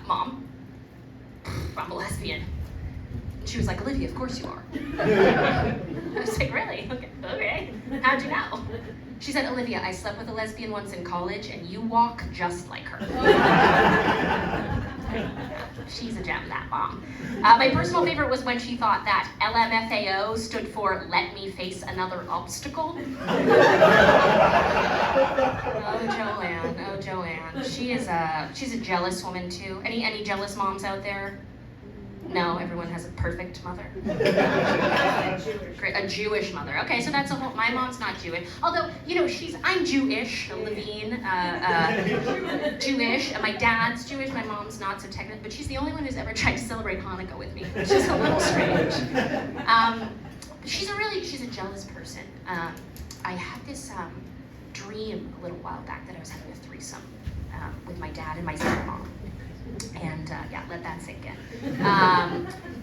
Mom, I'm a lesbian. And she was like, Olivia, of course you are. I was like, really? Okay. How'd you know? She said, Olivia, I slept with a lesbian once in college, and you walk just like her. She's a gem, that mom. My personal favorite was when she thought that LMFAO stood for Let Me Face Another Obstacle. Oh, Joanne. She's a jealous woman, too. Any jealous moms out there? No, everyone has a perfect mother. Great, a Jewish mother. Okay, so that's a whole. My mom's not Jewish, although I'm Jewish. Levine, Jewish. My dad's Jewish. My mom's not so technical, but she's the only one who's ever tried to celebrate Hanukkah with me, which is a little strange. She's a jealous person. I had this dream a little while back that I was having a threesome with my dad and my stepmom. And let that sink in.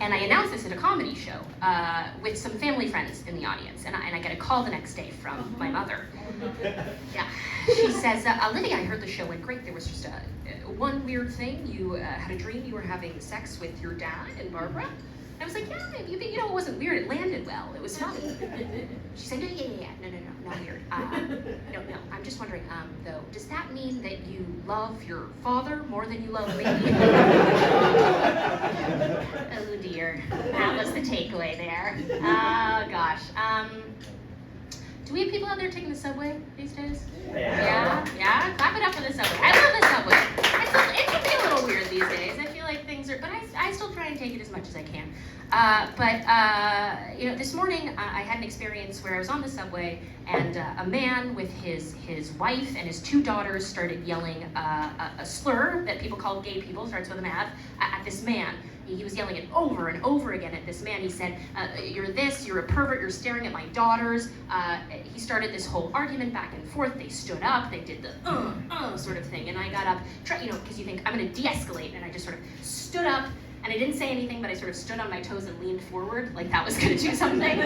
And I announced this at a comedy show with some family friends in the audience, and I get a call the next day from my mother. Yeah, she says, Olivia, I heard the show went great. There was just one weird thing. You had a dream you were having sex with your dad and Barbara. I was like, yeah, it wasn't weird. It landed well. It was funny. She said, no, not weird. No. I'm just wondering, though, does that mean that you love your father more than you love me? Oh dear, that was the takeaway there. Oh gosh. Do we have people out there taking the subway these days? Yeah. Clap it up for the subway. I love the subway. It can be a little weird these days. I feel like things are, but I still try and take it as much as I can. This morning I had an experience where I was on the subway and a man with his wife and his two daughters started yelling a slur that people call gay people, starts with an F, at this man. He was yelling it over and over again at this man. He said, you're this, you're a pervert, you're staring at my daughters. He started this whole argument back and forth. They stood up, they did the sort of thing. And I got up, because you think, I'm gonna de-escalate. And I just sort of stood up, and I didn't say anything, but I sort of stood on my toes and leaned forward, like that was gonna do something.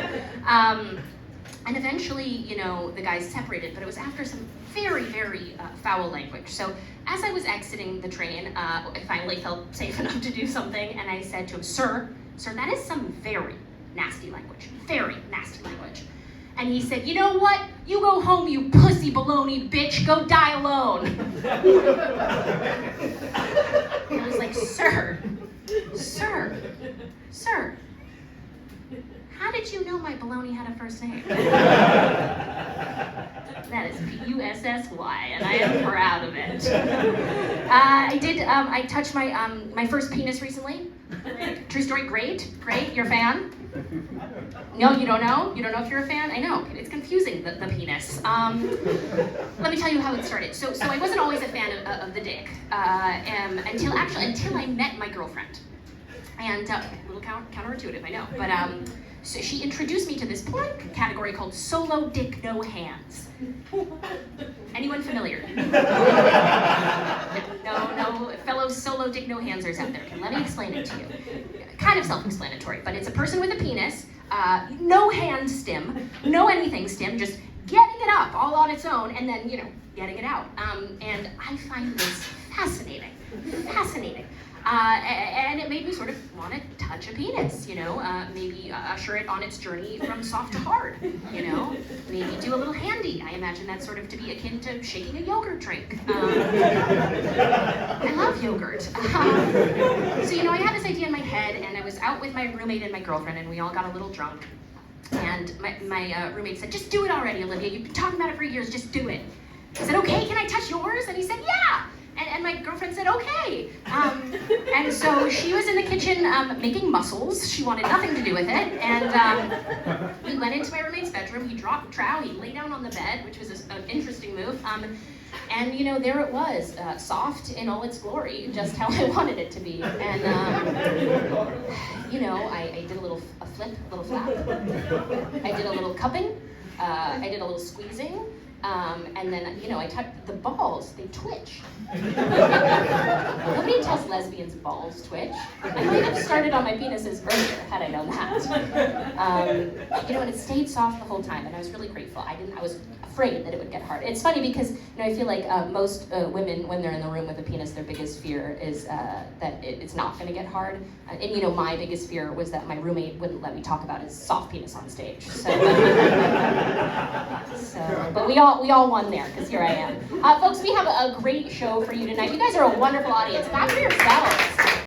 And eventually, the guys separated, but it was after some very, very foul language. So as I was exiting the train, I finally felt safe enough to do something, and I said to him, Sir, that is some very nasty language. And he said, you know what? You go home, you pussy baloney bitch, go die alone. And I was like, Sir, how did you know my baloney had a first name? That is P-U-S-S-Y, and I am proud of it. I touched my first penis recently. True story, great, you're a fan? No, you don't know? You don't know if you're a fan? I know, it's confusing, the penis. Let me tell you how it started. So I wasn't always a fan of the dick, until I met my girlfriend. And, a little counterintuitive, I know, but so she introduced me to this porn category called solo dick no hands. Anyone familiar? No fellow solo dick no handsers out there. Let me explain it to you. Kind of self-explanatory, but it's a person with a penis, no hand stim, no anything stim, just getting it up all on its own, and then, getting it out. And I find this fascinating. And it made me sort of want to touch a penis, maybe usher it on its journey from soft to hard, maybe do a little handy. I imagine that's sort of to be akin to shaking a yogurt drink. I love yogurt. So, I had this idea in my head, and I was out with my roommate and my girlfriend, and we all got a little drunk. And my roommate said, just do it already, Olivia. You've been talking about it for years, just do it. I said, okay, can I touch yours? And he said, yeah. And my girlfriend said, okay. And so she was in the kitchen making mussels. She wanted nothing to do with it. And we went into my roommate's bedroom. He dropped trow. He lay down on the bed, which was an interesting move. And there it was, soft in all its glory, just how I wanted it to be. And I did a little flip, a little flap. I did a little cupping. I did a little squeezing. And then, I touched the balls, they twitch. Nobody tells lesbians' balls twitch. I might have started on my penises earlier had I known that. And it stayed soft the whole time, and I was really grateful. I was afraid that it would get hard. It's funny because I feel like most women, when they're in the room with a penis, their biggest fear is that it's not going to get hard. And my biggest fear was that my roommate wouldn't let me talk about his soft penis on stage. So, but we all won there because here I am. Folks, we have a great show for you tonight. You guys are a wonderful audience. Clap for yourselves.